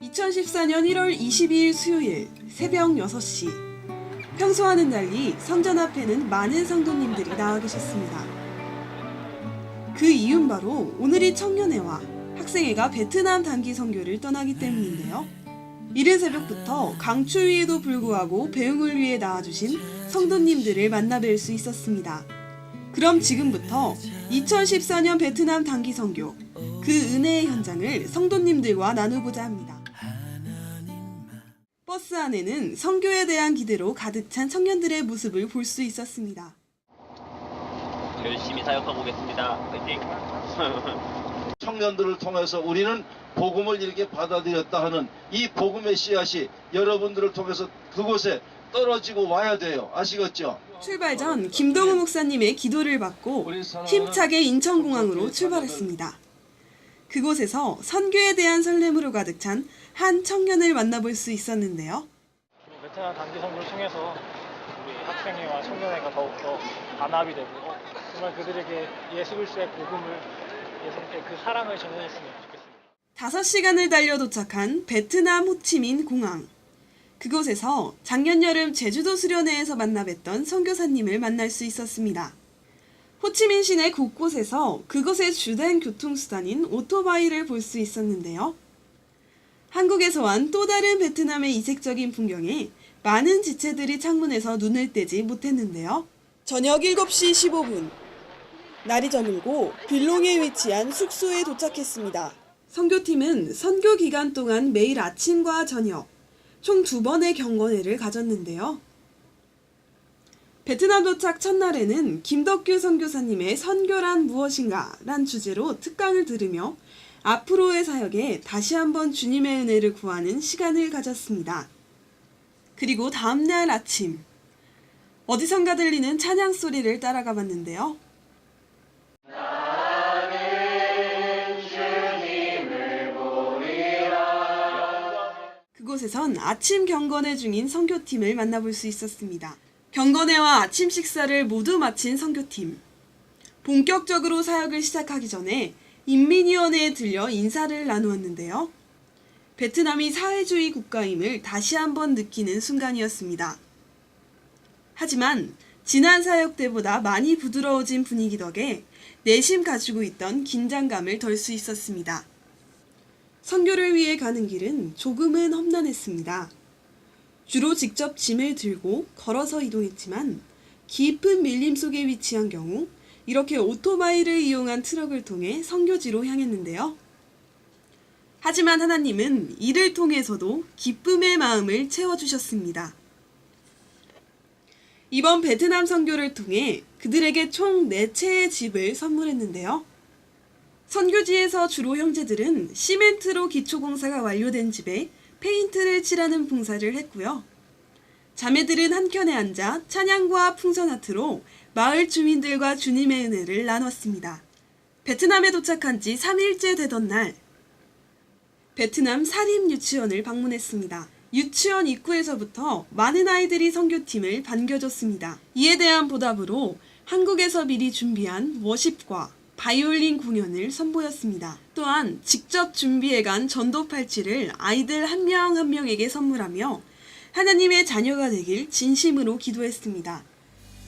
2014년 1월 22일 수요일 새벽 6시. 평소와는 달리 성전 앞에는 많은 성도님들이 나와 계셨습니다. 그 이유는 바로 오늘이 청년회와 학생회가 베트남 단기 선교를 떠나기 때문인데요. 이른 새벽부터 강추위에도 불구하고 배웅을 위해 나와주신 성도님들을 만나 뵐 수 있었습니다. 그럼 지금부터 2014년 베트남 단기 선교, 그 은혜의 현장을 성도님들과 나누고자 합니다. 버스 안에는 선교에 대한 기대로 가득 찬 청년들의 모습을 볼 수 있었습니다. 열심히 사역하고 오겠습니다. 파이팅! 청년들을 통해서 우리는 복음을 이렇게 받아들였다 하는 이 복음의 씨앗이 여러분들을 통해서 그곳에 떨어지고 와야 돼요. 아시겠죠? 출발 전 김동우 목사님의 기도를 받고 힘차게 인천공항으로 출발했습니다. 그곳에서 선교에 대한 설렘으로 가득 찬 한 청년을 만나볼 수 있었는데요. 베트남 단기 선교를 통해서 우리 학생회와 청년회가 더욱더 단합이 되고 정말 그들에게 예수 그리스도의 복음을 예수님께 그 사랑을 전해줬으면 좋겠습니다. 5시간을 달려 도착한 베트남 호치민 공항. 그곳에서 작년 여름 제주도 수련회에서 만나 뵀던 선교사님을 만날 수 있었습니다. 호치민 시내 곳곳에서 그곳의 주된 교통수단인 오토바이를 볼 수 있었는데요. 한국에서 완 또 다른 베트남의 이색적인 풍경에 많은 지체들이 창문에서 눈을 떼지 못했는데요. 저녁 7시 15분. 날이 저물고 빌롱에 위치한 숙소에 도착했습니다. 선교팀은 선교 기간 동안 매일 아침과 저녁 총 2번의 경건회를 가졌는데요. 베트남 도착 첫날에는 김덕규 선교사님의 선교란 무엇인가 란 주제로 특강을 들으며 앞으로의 사역에 다시 한번 주님의 은혜를 구하는 시간을 가졌습니다. 그리고 다음날 아침, 어디선가 들리는 찬양 소리를 따라가 봤는데요. 그곳에선 아침 경건회 중인 선교팀을 만나볼 수 있었습니다. 경건회와 아침 식사를 모두 마친 선교팀. 본격적으로 사역을 시작하기 전에 인민위원회에 들려 인사를 나누었는데요. 베트남이 사회주의 국가임을 다시 한번 느끼는 순간이었습니다. 하지만 지난 사역 때보다 많이 부드러워진 분위기 덕에 내심 가지고 있던 긴장감을 덜 수 있었습니다. 선교를 위해 가는 길은 조금은 험난했습니다. 주로 직접 짐을 들고 걸어서 이동했지만 깊은 밀림 속에 위치한 경우 이렇게 오토바이를 이용한 트럭을 통해 선교지로 향했는데요. 하지만 하나님은 이를 통해서도 기쁨의 마음을 채워주셨습니다. 이번 베트남 선교를 통해 그들에게 총 4채의 집을 선물했는데요. 선교지에서 주로 형제들은 시멘트로 기초공사가 완료된 집에 페인트를 칠하는 봉사를 했고요. 자매들은 한켠에 앉아 찬양과 풍선 아트로 마을 주민들과 주님의 은혜를 나눴습니다. 베트남에 도착한 지 3일째 되던 날, 베트남 사립 유치원을 방문했습니다. 유치원 입구에서부터 많은 아이들이 선교팀을 반겨줬습니다. 이에 대한 보답으로 한국에서 미리 준비한 워십과 바이올린 공연을 선보였습니다. 또한 직접 준비해간 전도 팔찌를 아이들 한 명 한 명에게 선물하며 하나님의 자녀가 되길 진심으로 기도했습니다.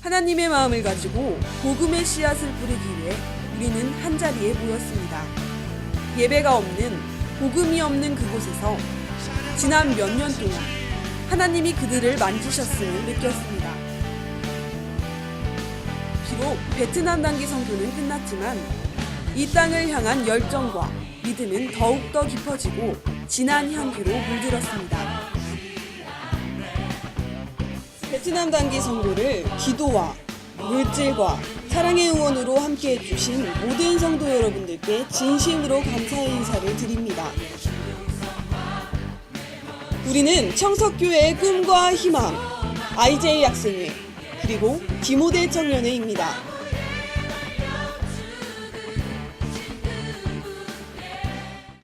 하나님의 마음을 가지고 복음의 씨앗을 뿌리기 위해 우리는 한자리에 모였습니다. 예배가 없는, 복음이 없는 그곳에서 지난 몇 년 동안 하나님이 그들을 만지셨음을 느꼈습니다. 비록 베트남 단기 선교는 끝났지만 이 땅을 향한 열정과 믿음은 더욱더 깊어지고 진한 향기로 물들었습니다. 베트남 단기 선교를 기도와 물질과 사랑의 응원으로 함께 해주신 모든 성도 여러분들께 진심으로 감사의 인사를 드립니다. 우리는 청석교회의 꿈과 희망, IJ 학생회, 그리고 디모데 청년회입니다.